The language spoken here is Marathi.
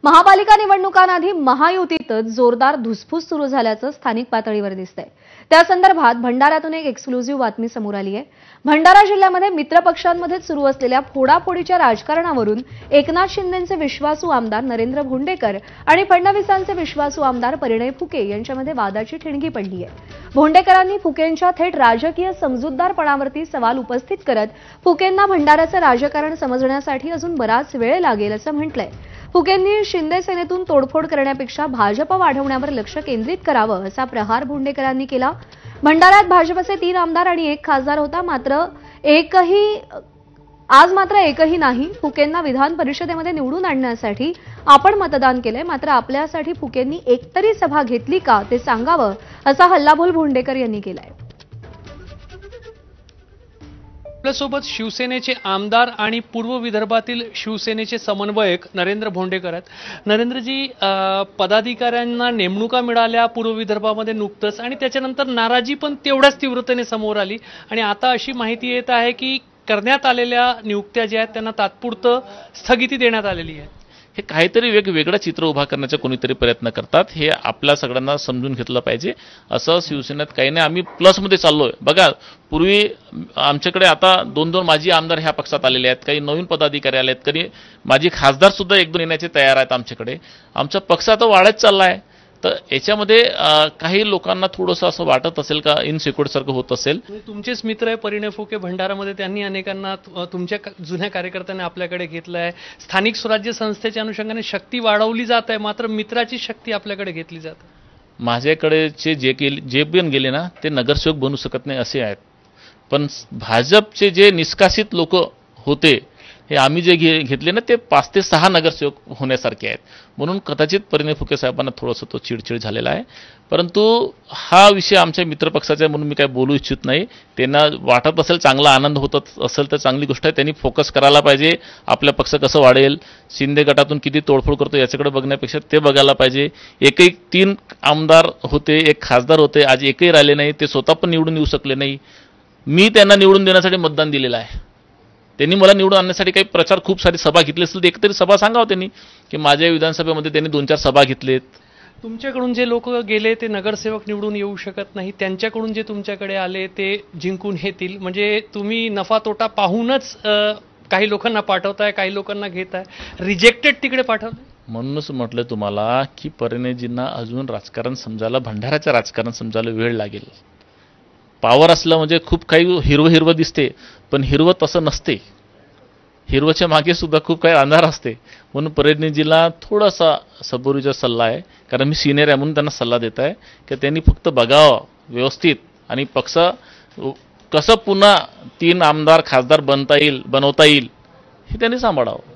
महापालिका निवडणुकांआधी महायुतीतच जोरदार धुसफूस सुरू झाल्याचं स्थानिक पातळीवर दिसतंय। त्या संदर्भात भंडाऱ्यातून एक एक्सक्लुझिव्ह बातमी समोर आली आहे। भंडारा जिल्ह्यामध्ये मित्र पक्षांमध्ये सुरू असलेल्या फोडाफोडीच्या राजकारणावरून एकनाथ शिंदेंचे विश्वासू आमदार नरेंद्र भोंडेकर आणि फडणवीसांचे विश्वासू आमदार परिणय फुके यांच्यामध्ये वादाची ठिणगी पडली आहे। भोंडेकरांनी फुकेंच्या थेट राजकीय समजूतदारपणावरती सवाल उपस्थित करत फुकेंना भंडाऱ्याचं राजकारण समजण्यासाठी अजून बराच वेळ लागेल असं म्हटलंय। फुकेंनी शिंदे सेनेतून तोडफोड करण्यापेक्षा भाजप वाढवण्यावर लक्ष केंद्रित करावं असा प्रहार भोंडेकरांनी केला। भंडाऱ्यात भाजपचे 3 आमदार आणि 1 खासदार होता, आज मात्र एकही नाही। फुकेंना विधान परिषदेमध्ये निवडून आणण्यासाठी आपण मतदान केलंय, मात्र आपल्यासाठी फुकेंनी एकतरी सभा घेतली का ते सांगावं असा हल्लाबोल भोंडेकर यांनी केलाय। आपल्यासोबत शिवसेनेचे आमदार आणि पूर्व विदर्भातील शिवसेनेचे समन्वयक नरेंद्र भोंडेकर आहेत। नरेंद्रजी, पदाधिकाऱ्यांना नेमणुका मिळाल्या पूर्व विदर्भामध्ये नुकतंच आणि त्याच्यानंतर नाराजी पण तेवढ्याच तीव्रतेने समोर आली आणि आता अशी माहिती येत आहे की करण्यात आलेल्या नियुक्त्या ज्या आहेत त्यांना तात्पुरतं स्थगिती देण्यात आलेली आहे। हे काहीतरी वेगवेगळं चित्र उभा करण्याचा कोणीतरी प्रयत्न करतात, हे आपल्या सगळ्यांना समजून घेतलं पाहिजे। असं शिवसेनेत काही नाही, आम्ही प्लसमध्ये चाललोय। बघा, पूर्वी आमच्याकडे आता 2-2 माजी आमदार ह्या पक्षात आलेले आहेत, काही नवीन पदाधिकारी आले आहेत, कधी माजी खासदार सुद्धा 1-2 येण्याचे तयार आहेत आमच्याकडे। आमचा पक्ष आता वाढत चालला आहे, तर याच्यामध्ये काही लोकांना थोडंसं असं वाटत असेल का इनसिक्युअर सारखं होत असेल। तुमचेच मित्र आहे परिणय फुके भंडारामध्ये, त्यांनी अनेकांना तुमच्या जुन्या कार्यकर्त्यांनी आपल्याकडे घेतलं आहे। स्थानिक स्वराज्य संस्थेच्या अनुषंगाने शक्ती वाढवली जात आहे, मात्र मित्राची शक्ती आपल्याकडे घेतली जाते। माझ्याकडेचे जे पण गेले ना ते नगरसेवक बनू शकत नाही असे आहेत, पण भाजपचे जे निष्कासित लोक होते हे आम्ही जे घेतले ना ते 5 ते 6 नगरसेवक होण्यासारखे आहेत। म्हणून कदाचित परिणय फुके साहेबांना थोडंसं तो चिडचिड झालेला आहे, परंतु हा विषय आमच्या मित्रपक्षाचा म्हणून मी काय बोलू इच्छित नाही। त्यांना वाटत असेल चांगला आनंद होत असेल तर चांगली गोष्ट आहे, त्यांनी फोकस करायला पाहिजे। आपल्या पक्ष कसं वाढेल, शिंदे गटातून किती तोडफोड करतो याच्याकडे बघण्यापेक्षा ते बघायला पाहिजे। 3 आमदार होते, 1 खासदार होते, आज एकही राहिले नाही, ते स्वतः पण निवडून येऊ शकले नाही। मी त्यांना निवडून देण्यासाठी मतदान दिलेलं आहे। त्यांनी मला निवडून आणण्यासाठी काही प्रचार खूप सारी सभा घेतली असतील तर एकतरी सभा सांगावं त्यांनी की माझ्या विधानसभेमध्ये त्यांनी 2-4 सभा घेतलेत। तुमच्याकडून जे लोक गेले ते नगरसेवक निवडून येऊ शकत नाही, त्यांच्याकडून जे तुमच्याकडे आले ते जिंकून येतील। म्हणजे तुम्ही नफा तोटा पाहूनच काही लोकांना पाठवताय, काही लोकांना घेताय, रिजेक्टेड तिकडे पाठवताय। म्हणूनच म्हटलं तुम्हाला की परिणयजींना अजून राजकारण समजायला, भंडाराचं राजकारण समजायला वेळ लागेल। पावर असलं म्हणजे खूप काही हिरवं दिसते, पण हिरवं तसं नसते। हिरवच्या मागे सुद्धा खूप काही अंधार असते। म्हणून परिणयजीला थोडासा सबुरीचा सल्ला आहे, कारण मी सिनियर आहे म्हणून त्यांना सल्ला देत आहे की त्यांनी फक्त बघावं व्यवस्थित आणि पक्ष कसं पुन्हा 3 आमदार खासदार बनवता येईल हे त्यांनी सांभाळावं।